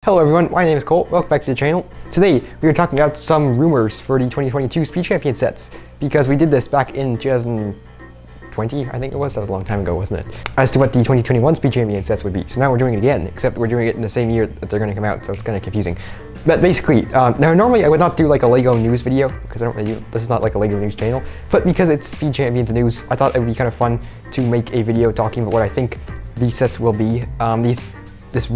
Hello everyone, my name is Cole, welcome back to the channel. Today we are talking about some rumors for the 2022 Speed Champion sets, because we did this back in 2020, I think it was. That was a long time ago, wasn't it? As to what the 2021 Speed Champion sets would be. So now we're doing it again, except we're doing it in the same year that they're going to come out, so it's kind of confusing. But basically, now normally I would not do like a LEGO news video, because I don't really, this is not like a LEGO news channel, but because it's Speed Champions news, I thought it would be kind of fun to make a video talking about what I think these sets will be. This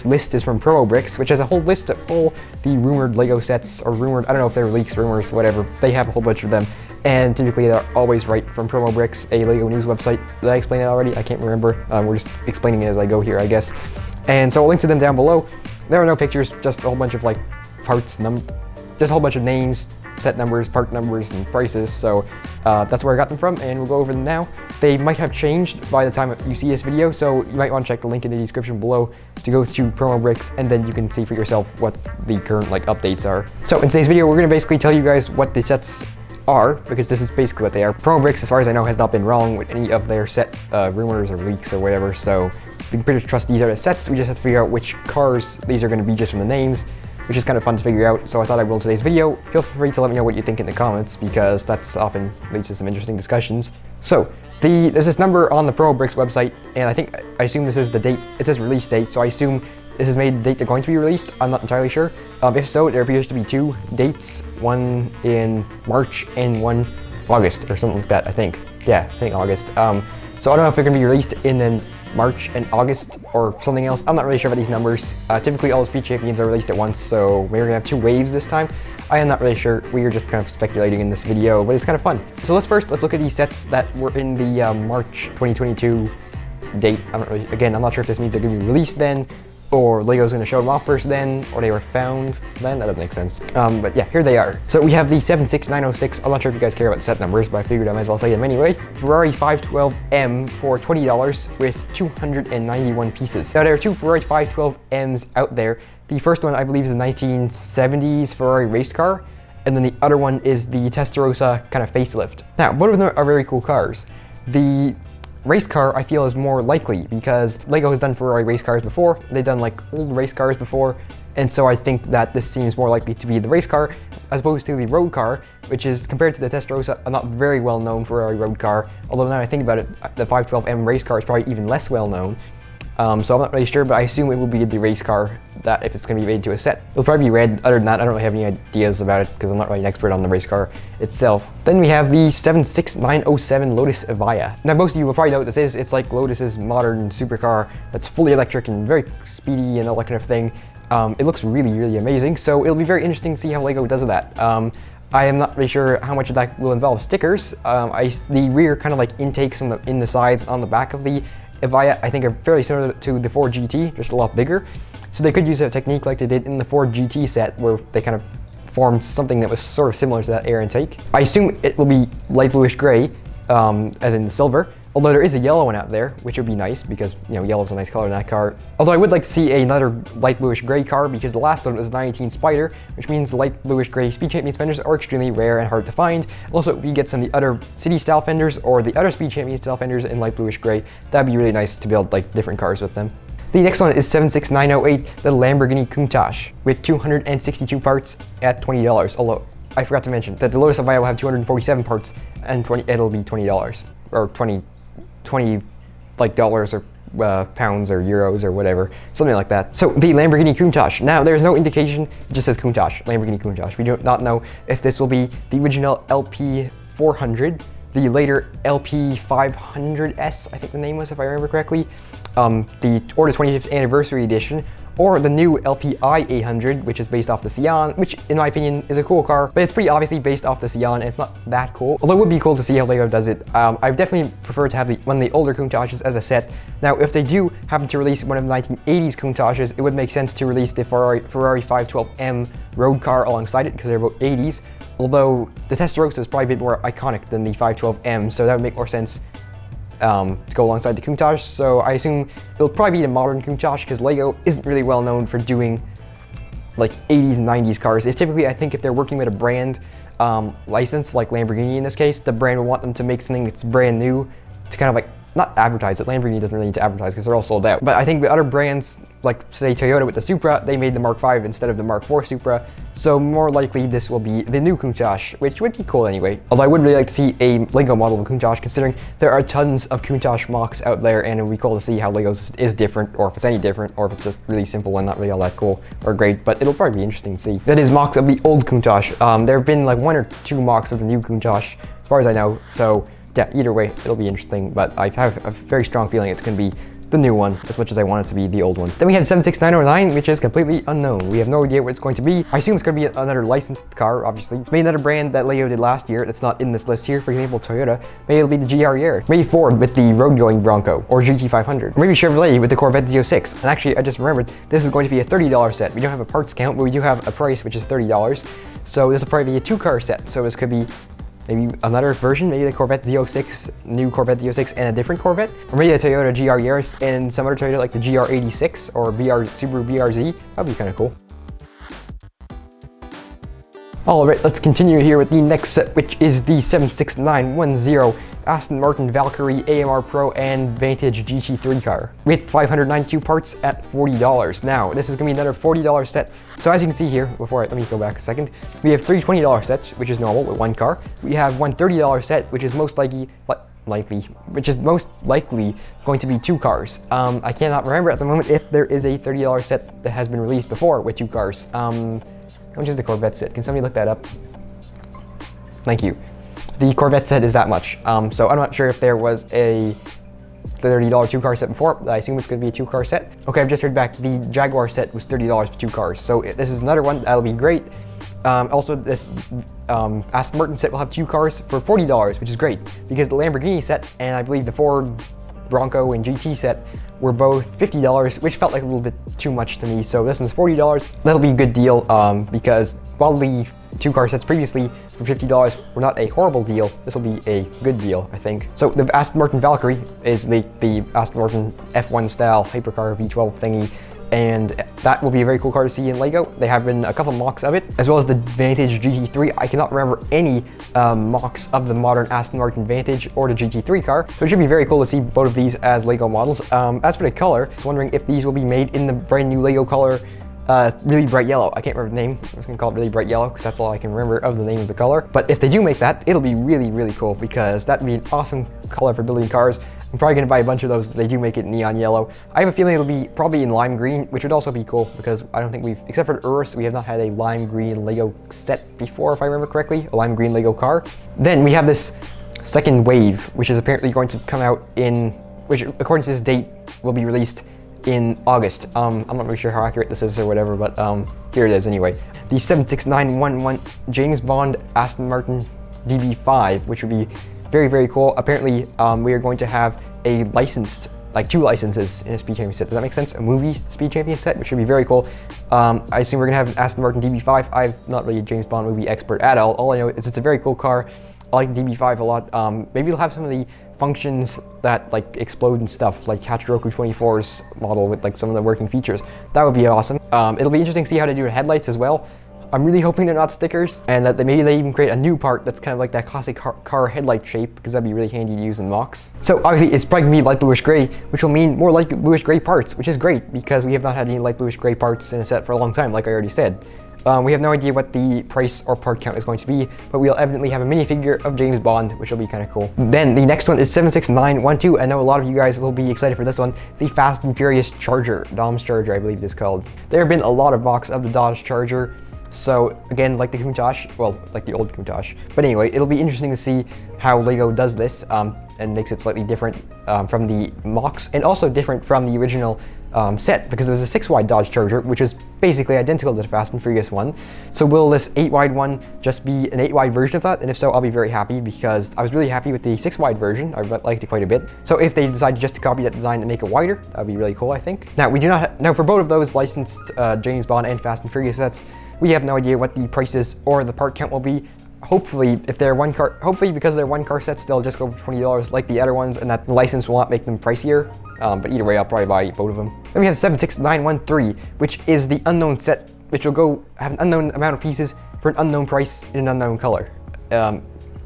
list is from Promo Bricks, which has a whole list of all the rumored LEGO sets, or rumored, I don't know if they're leaks, rumors, whatever. They have a whole bunch of them, and typically they're always right from Promo Bricks, a LEGO news website. Did I explain it already? I can't remember. We're just explaining it as I go here, I guess. And so I'll link to them down below. There are no pictures, just a whole bunch of like parts, just a whole bunch of names, set numbers, part numbers, and prices. So that's where I got them from, and we'll go over them now. They might have changed by the time you see this video, so you might want to check the link in the description below to go to Promo Bricks, and then you can see for yourself what the current like updates are. So in today's video, we're going to basically tell you guys what the sets are, because this is basically what they are. Promo Bricks, as far as I know, has not been wrong with any of their set rumors or leaks or whatever, so we can pretty much trust these are the sets. We just have to figure out which cars these are going to be just from the names, which is kind of fun to figure out, so I thought I would in today's video. Feel free to let me know what you think in the comments, because that's often leads to some interesting discussions. So, there's this number on the Promo Bricks website, and I assume this is the date. It says release date, so I assume this is made the date they're going to be released. I'm not entirely sure. If so, there appears to be two dates, one in March and one August, or something like that, I think. Yeah, I think August. So I don't know if they're going to be released in March and August or something else. I'm not really sure about these numbers. Typically all the Speed Champions are released at once, so maybe we're gonna have two waves this time. I am not really sure. We are just kind of speculating in this video, but it's kind of fun. So let's look at these sets that were in the March 2022 date. I'm not sure if this means they're gonna be released then, or LEGO's gonna show them off first then, or they were found then. That doesn't make sense. But yeah, here they are. So we have the 76906. I'm not sure if you guys care about the set numbers, but I figured I might as well say them anyway. Ferrari 512M for $20 with 291 pieces. Now there are two Ferrari 512Ms out there. The first one I believe is a 1970s Ferrari race car, and then the other one is the Testarossa kind of facelift. Now, both of them are very cool cars. The race car I feel is more likely, because LEGO has done Ferrari race cars before. They've done like old race cars before, and so I think that this seems more likely to be the race car as opposed to the road car, which is, compared to the Testarossa, a not very well known Ferrari road car. Although now I think about it, the 512M race car is probably even less well known. So I'm not really sure, but I assume it will be the race car, that if it's going to be made into a set. It'll probably be red. Other than that, I don't really have any ideas about it, because I'm not really an expert on the race car itself. Then we have the 76907 Lotus Avaya. Now most of you will probably know what this is. It's like Lotus's modern supercar that's fully electric and very speedy and all that kind of thing. It looks really, really amazing, so it'll be very interesting to see how LEGO does with that. I am not really sure how much of that will involve stickers. The rear kind of like intakes in the sides on the back of the Avaya, I think, are fairly similar to the Ford GT, just a lot bigger. So they could use a technique like they did in the Ford GT set, where they kind of formed something that was sort of similar to that air intake. I assume it will be light bluish gray, as in the silver, although there is a yellow one out there, which would be nice, because, you know, yellow's a nice color in that car. Although I would like to see another light bluish gray car, because the last one was a 19 Spider, which means light bluish gray Speed Champions fenders are extremely rare and hard to find. Also, if you get some of the other city style fenders or the other Speed Champions style fenders in light bluish gray, that'd be really nice to build like different cars with them. The next one is 76908, the Lamborghini Countach, with 262 parts at $20. Although I forgot to mention that the Lotus Avaya will have 247 parts, and it'll be $20, or 20 like dollars or pounds or euros or whatever, something like that. So the Lamborghini Countach. Now there's no indication, it just says Countach, Lamborghini Countach. We do not know if this will be the original LP400, the later LP500S, I think the name was, if I remember correctly, or the 25th anniversary edition, or the new LPI 800, which is based off the Sion, which in my opinion is a cool car, but it's pretty obviously based off the Sion, and it's not that cool. Although it would be cool to see how LEGO does it. I definitely prefer to have one of the older Countaches as a set. Now, if they do happen to release one of the 1980s Countaches, it would make sense to release the Ferrari 512M road car alongside it, because they're both 80s. Although the Testarossa is probably a bit more iconic than the 512M, so that would make more sense to go alongside the Countach. So I assume it'll probably be the modern Countach, because LEGO isn't really well known for doing like 80s and 90s cars. Typically, I think if they're working with a brand license, like Lamborghini in this case, the brand will want them to make something that's brand new to kind of like not advertise it. Lamborghini doesn't really need to advertise because they're all sold out. But I think with other brands, like say Toyota with the Supra, they made the Mark V instead of the Mark IV Supra. So more likely this will be the new Countach, which would be cool anyway. Although I would really like to see a Lego model of Countach, considering there are tons of Countach mocks out there, and it would be cool to see how Lego's is different, or if it's any different, or if it's just really simple and not really all that cool or great, but it'll probably be interesting to see. That is mocks of the old Countach. There have been like 1 or 2 mocks of the new Countach, as far as I know, so yeah, either way, it'll be interesting, but I have a very strong feeling it's going to be the new one, as much as I want it to be the old one. Then we have 76909, which is completely unknown. We have no idea what it's going to be. I assume it's going to be another licensed car, obviously. It's maybe another brand that Lego did last year that's not in this list here. For example, Toyota. Maybe it'll be the GR. Maybe Ford with the road-going Bronco, or GT500. Or maybe Chevrolet with the Corvette Z06. And actually, I just remembered, this is going to be a $30 set. We don't have a parts count, but we do have a price, which is $30. So this will probably be a 2-car set. So this could be maybe another version, maybe the Corvette Z06, new Corvette Z06 and a different Corvette, or maybe a Toyota GR Yaris and some other Toyota like the GR86 or Subaru BRZ. That'd be kind of cool. Alright, let's continue here with the next set, which is the 76910 Aston Martin Valkyrie AMR Pro and Vantage GT3 car with 592 parts at $40. Now, this is going to be another $40 set. So as you can see here, let me go back a second. We have 3 $20 sets, which is normal with 1 car. We have one $30 set, which is most likely going to be 2 cars. I cannot remember at the moment if there is a $30 set that has been released before with 2 cars. How much is the Corvette set? Can somebody look that up? Thank you. The Corvette set is that much. So I'm not sure if there was a $30 2-car set before, but I assume it's going to be a 2-car set. Okay, I've just heard back. The Jaguar set was $30 for 2 cars. So this is another one that'll be great. Also, this Aston Martin set will have 2 cars for $40, which is great, because the Lamborghini set and I believe the Ford Bronco and GT set were both $50, which felt like a little bit too much to me. So this one's $40. That'll be a good deal, because while the 2-car sets previously for $50 were not a horrible deal, this will be a good deal, I think. So the Aston Martin Valkyrie is the Aston Martin F1 style hypercar V12 thingy, and that will be a very cool car to see in Lego. There have been a couple mocks of it, as well as the Vantage GT3. I cannot remember any mocks of the modern Aston Martin Vantage or the GT3 car, so it should be very cool to see both of these as Lego models. As for the color, I was wondering if these will be made in the brand new Lego color, really bright yellow. I can't remember the name. I was gonna call it really bright yellow because that's all I can remember of the name of the color. But if they do make that, it'll be really, really cool, because that would be an awesome color for building cars. I'm probably gonna buy a bunch of those if they do make it neon yellow. I have a feeling it'll be probably in lime green, which would also be cool, because I don't think except for Urus, we have not had a lime green Lego set before, if I remember correctly, a lime green Lego car. Then we have this second wave, which is apparently going to come out which according to this date will be released in August. I'm not really sure how accurate this is or whatever, but here it is anyway. The 76911 James Bond Aston Martin DB5, which would be very, very cool. Apparently, we are going to have a licensed, like 2 licenses in a Speed Champion set. Does that make sense? A movie Speed Champion set, which should be very cool. I assume we're gonna have an Aston Martin DB5. I'm not really a James Bond movie expert at all. All I know is it's a very cool car. I like the DB5 a lot. Maybe it'll have some of the functions that like explode and stuff, like Hachiroku 24's model with like some of the working features. That would be awesome. It'll be interesting to see how they do the headlights as well. I'm really hoping they're not stickers, and that maybe they even create a new part that's kind of like that classic car headlight shape, because that'd be really handy to use in mocks. So obviously it's probably gonna be light bluish gray, which will mean more light bluish gray parts, which is great, because we have not had any light bluish gray parts in a set for a long time, like I already said. We have no idea what the price or part count is going to be, but we'll evidently have a minifigure of James Bond, which will be kind of cool. Then the next one is 76912. I know a lot of you guys will be excited for this one. The Fast and Furious Charger, Dom's Charger, I believe it is called. There have been a lot of mocks of the Dodge Charger. So again, like the Countach, well, like the old Countach. But anyway, it'll be interesting to see how Lego does this and makes it slightly different from the mocks, and also different from the original set, because there's a 6-wide Dodge Charger, which is basically identical to the Fast and Furious one. So will this 8-wide one just be an 8-wide version of that? And if so, I'll be very happy, because I was really happy with the 6-wide version. I liked it quite a bit. So if they decide just to copy that design and make it wider, that'd be really cool, I think. Now, we do not now for both of those licensed James Bond and Fast and Furious sets, we have no idea what the prices or the part count will be. Hopefully, if they're because they're 1-car sets, they'll just go for $20 like the other ones, and that the license will not make them pricier. But either way, I'll probably buy both of them. Then we have 76913, which is the unknown set, which will have an unknown amount of pieces for an unknown price in an unknown color. Yeah,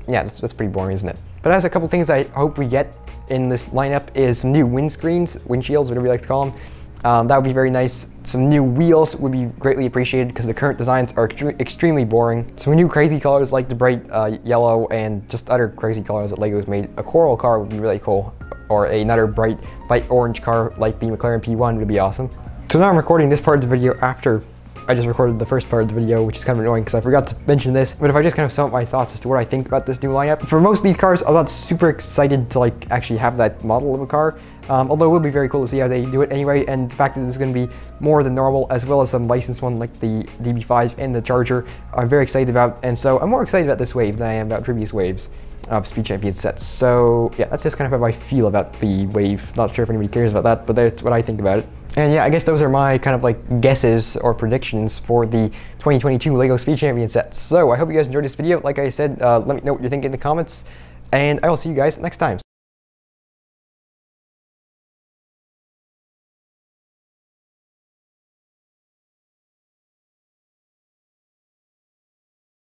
that's pretty boring, isn't it? But as a couple things I hope we get in this lineup is some new windshields, whatever you like to call them. That would be very nice. Some new wheels would be greatly appreciated because the current designs are extremely boring. Some new crazy colors like the bright yellow and just other crazy colors that LEGO's made. A coral car would be really cool, or another bright orange car like the McLaren P1 would be awesome. So now I'm recording this part of the video after I just recorded the first part of the video, which is kind of annoying because I forgot to mention this. But if I just kind of sum up my thoughts as to what I think about this new lineup, for most of these cars, I'm not super excited to like actually have that model of a car. Although it would be very cool to see how they do it anyway, and the fact that there's going to be more than normal, as well as some licensed one like the DB5 and the Charger, I'm very excited about. And so I'm more excited about this wave than I am about previous waves of Speed Champion sets. So yeah, that's just kind of how I feel about the wave. Not sure if anybody cares about that, but that's what I think about it. And yeah, I guess those are my kind of like guesses or predictions for the 2022 LEGO Speed Champion sets. So I hope you guys enjoyed this video. Like I said, let me know what you think in the comments, and I will see you guys next time.